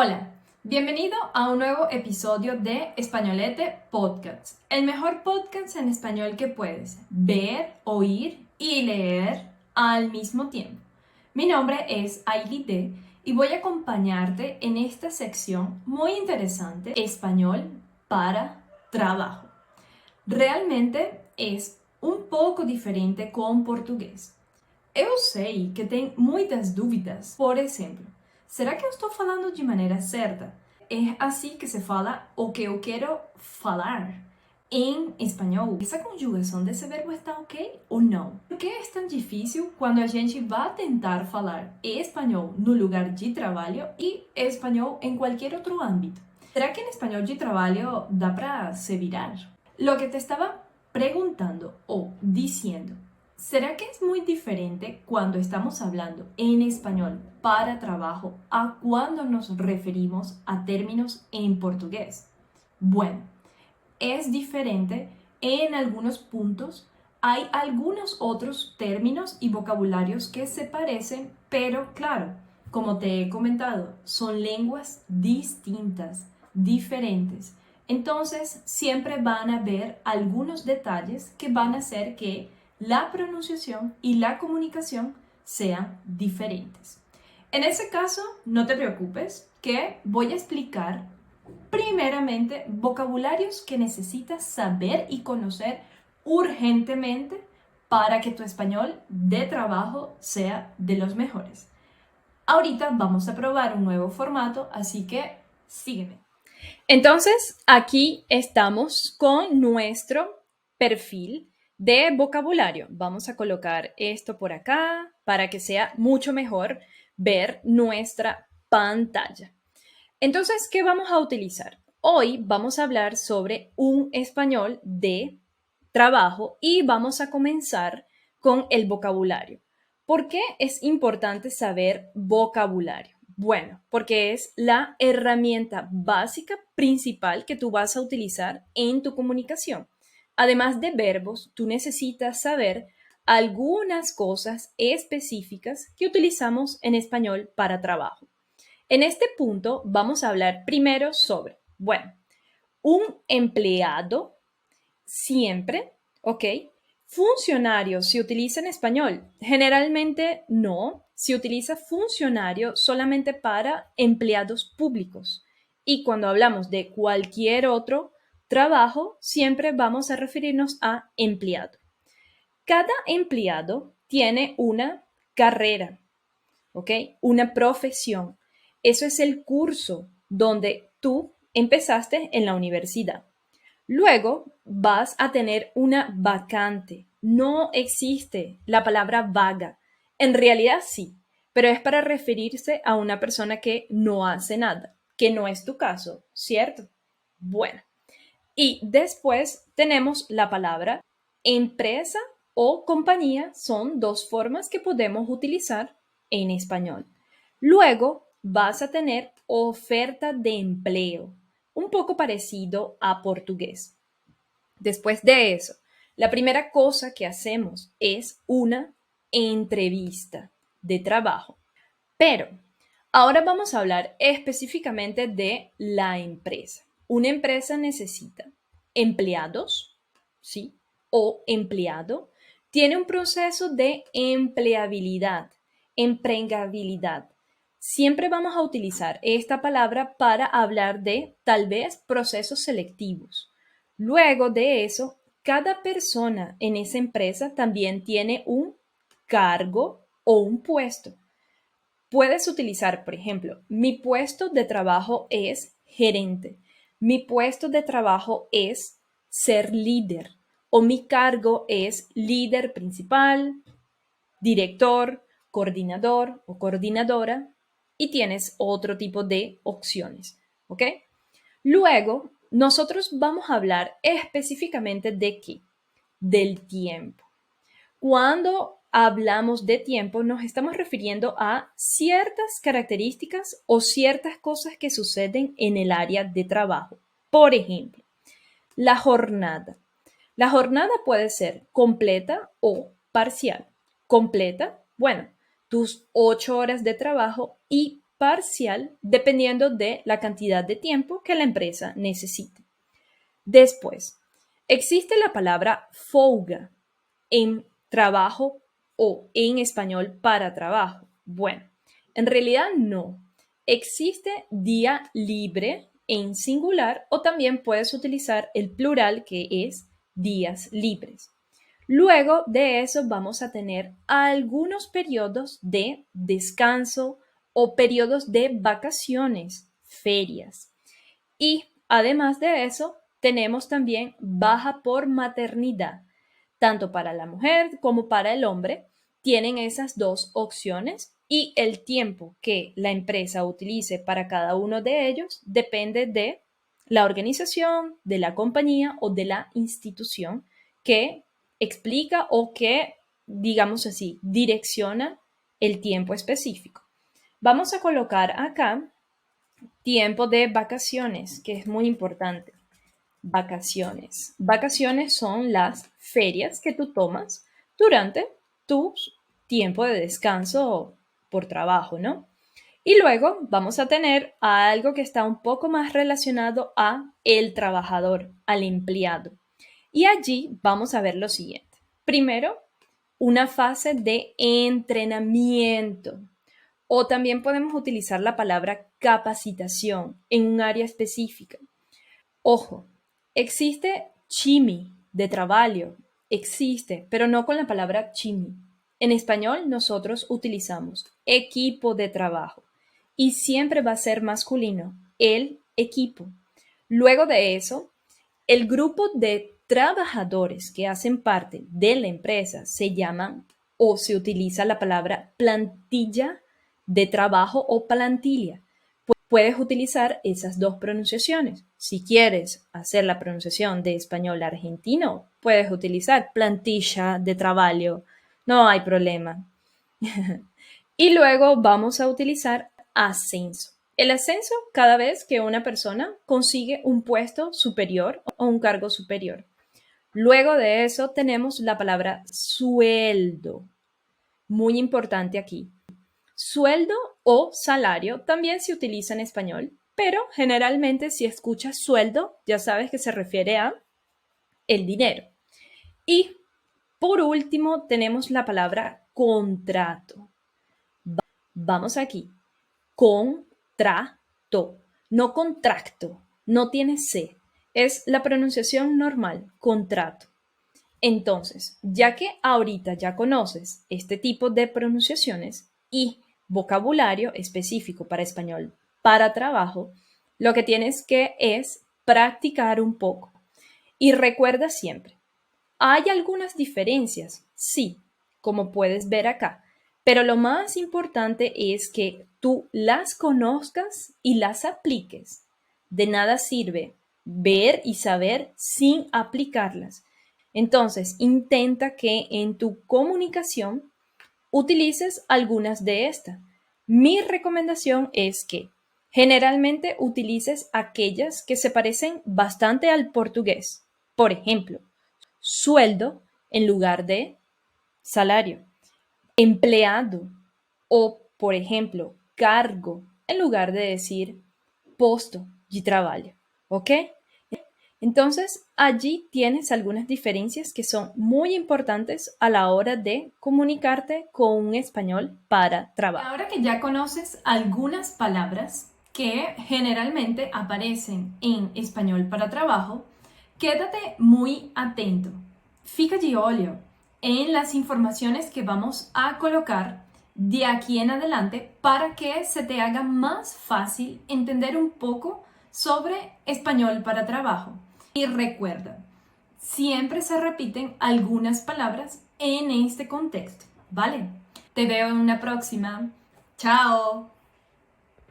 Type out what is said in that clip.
Hola, bienvenido a un nuevo episodio de Españolete Podcast, el mejor podcast en español que puedes ver, oír y leer al mismo tiempo. Mi nombre es Ailide y voy a acompañarte en esta sección muy interesante, Español para Trabajo. Realmente es um pouco diferente com português. Eu sei que tem muitas dúvidas. Por exemplo, será que eu estou falando de maneira certa? É assim que se fala o que eu quero falar em espanhol? Essa conjugação desse verbo está ok ou não? Por que é tão difícil quando a gente vai tentar falar espanhol no lugar de trabalho e espanhol em qualquer outro âmbito? Será que em espanhol de trabalho dá para se virar? Lo que te estaba preguntando o diciendo, ¿será que es muy diferente cuando estamos hablando en español para trabajo a cuando nos referimos a términos en portugués? Bueno, es diferente en algunos puntos. Hay algunos otros términos y vocabularios que se parecen, pero claro, como te he comentado, son lenguas distintas, diferentes. Entonces, siempre van a haber algunos detalles que van a hacer que la pronunciación y la comunicación sean diferentes. En ese caso, no te preocupes, que voy a explicar primeramente vocabularios que necesitas saber y conocer urgentemente para que tu español de trabajo sea de los mejores. Ahorita vamos a probar un nuevo formato, así que sígueme. Entonces, aquí estamos con nuestro perfil de vocabulario. Vamos a colocar esto por acá para que sea mucho mejor ver nuestra pantalla. Entonces, ¿qué vamos a utilizar? Hoy vamos a hablar sobre un español de trabajo y vamos a comenzar con el vocabulario. ¿Por qué es importante saber vocabulario? Bueno, porque es la herramienta básica principal que tú vas a utilizar en tu comunicación. Además de verbos, tú necesitas saber algunas cosas específicas que utilizamos en español para trabajo. En este punto vamos a hablar primero sobre, bueno, un empleado siempre, ¿ok? Funcionario se utiliza en español. Generalmente no, se utiliza funcionario solamente para empleados públicos. Y cuando hablamos de cualquier otro trabajo, siempre vamos a referirnos a empleado. Cada empleado tiene una carrera, ¿ok? Una profesión. Eso es el curso donde tú empezaste en la universidad. Luego vas a tener una vacante. No existe la palabra vaga. En realidad sí, pero es para referirse a una persona que no hace nada, que no es tu caso, ¿cierto? Bueno, y después tenemos la palabra empresa o compañía. Son dos formas que podemos utilizar en español. Luego vas a tener oferta de empleo, un poco parecido a portugués. Después de eso, la primera cosa que hacemos es una entrevista de trabajo. Pero ahora vamos a hablar específicamente de la empresa. Una empresa necesita empleados, ¿sí? O empleado. Tiene un proceso de empleabilidad, empregabilidad. Siempre vamos a utilizar esta palabra para hablar de tal vez procesos selectivos. Luego de eso, cada persona en esa empresa también tiene un cargo o un puesto. Puedes utilizar, por ejemplo, mi puesto de trabajo es gerente, mi puesto de trabajo es ser líder o mi cargo es líder principal, director, coordinador o coordinadora y tienes otro tipo de opciones, ¿ok? Luego, nosotros vamos a hablar específicamente de qué, del tiempo. Cuando hablamos de tiempo, nos estamos refiriendo a ciertas características o ciertas cosas que suceden en el área de trabajo. Por ejemplo, la jornada. La jornada puede ser completa o parcial. Completa, bueno, tus 8 horas de trabajo y parcial dependiendo de la cantidad de tiempo que la empresa necesite. Después, existe la palabra folga en trabajo o en español para trabajo. Bueno, en realidad no. Existe día libre en singular o también puedes utilizar el plural que es días libres. Luego de eso vamos a tener algunos periodos de descanso o periodos de vacaciones, ferias. Y además de eso, tenemos también baja por maternidad. Tanto para la mujer como para el hombre tienen esas dos opciones y el tiempo que la empresa utilice para cada uno de ellos depende de la organización, de la compañía o de la institución que explica o que, digamos así, direcciona el tiempo específico. Vamos a colocar acá tiempo de vacaciones, que es muy importante. Vacaciones. Vacaciones son las ferias que tú tomas durante tu tiempo de descanso por trabajo, ¿no? Y luego vamos a tener algo que está un poco más relacionado a el trabajador, al empleado. Y allí vamos a ver lo siguiente. Primero, una fase de entrenamiento. O también podemos utilizar la palabra capacitación en un área específica. Ojo, existe chimi de trabajo, existe, pero no con la palabra chimi. En español nosotros utilizamos equipo de trabajo y siempre va a ser masculino, el equipo. Luego de eso, el grupo de trabajadores que hacen parte de la empresa se llaman o se utiliza la palabra plantilla de trabajo o plantilla. Puedes utilizar esas dos pronunciaciones. Si quieres hacer la pronunciación de español argentino, puedes utilizar plantilla de trabajo. No hay problema. Y luego vamos a utilizar ascenso. El ascenso cada vez que una persona consigue un puesto superior o un cargo superior. Luego de eso tenemos la palabra sueldo. Muy importante aquí. Sueldo o salario también se utiliza en español, pero generalmente si escuchas sueldo, ya sabes que se refiere a el dinero. Y por último tenemos la palabra contrato. Vamos aquí. Contrato, no contracto, no tiene C. Es la pronunciación normal, contrato. Entonces, ya que ahorita ya conoces este tipo de pronunciaciones y vocabulario específico para español para trabajo, lo que tienes que es practicar un poco. Y recuerda siempre, hay algunas diferencias, sí, como puedes ver acá, pero lo más importante es que tú las conozcas y las apliques. De nada sirve ver y saber sin aplicarlas. Entonces, intenta que en tu comunicación utilices algunas de estas. Mi recomendación es que generalmente utilices aquellas que se parecen bastante al portugués. Por ejemplo, sueldo en lugar de salario, empleado o, por ejemplo, cargo en lugar de decir posto de trabajo. ¿Ok? Entonces, allí tienes algunas diferencias que son muy importantes a la hora de comunicarte con un español para trabajo. Ahora que ya conoces algunas palabras que generalmente aparecen en español para trabajo, quédate muy atento. Fica de olho en las informaciones que vamos a colocar de aquí en adelante para que se te haga más fácil entender un poco sobre español para trabajo. Y recuerda, siempre se repiten algunas palabras en este contexto, ¿vale? Te veo en una próxima. ¡Chao!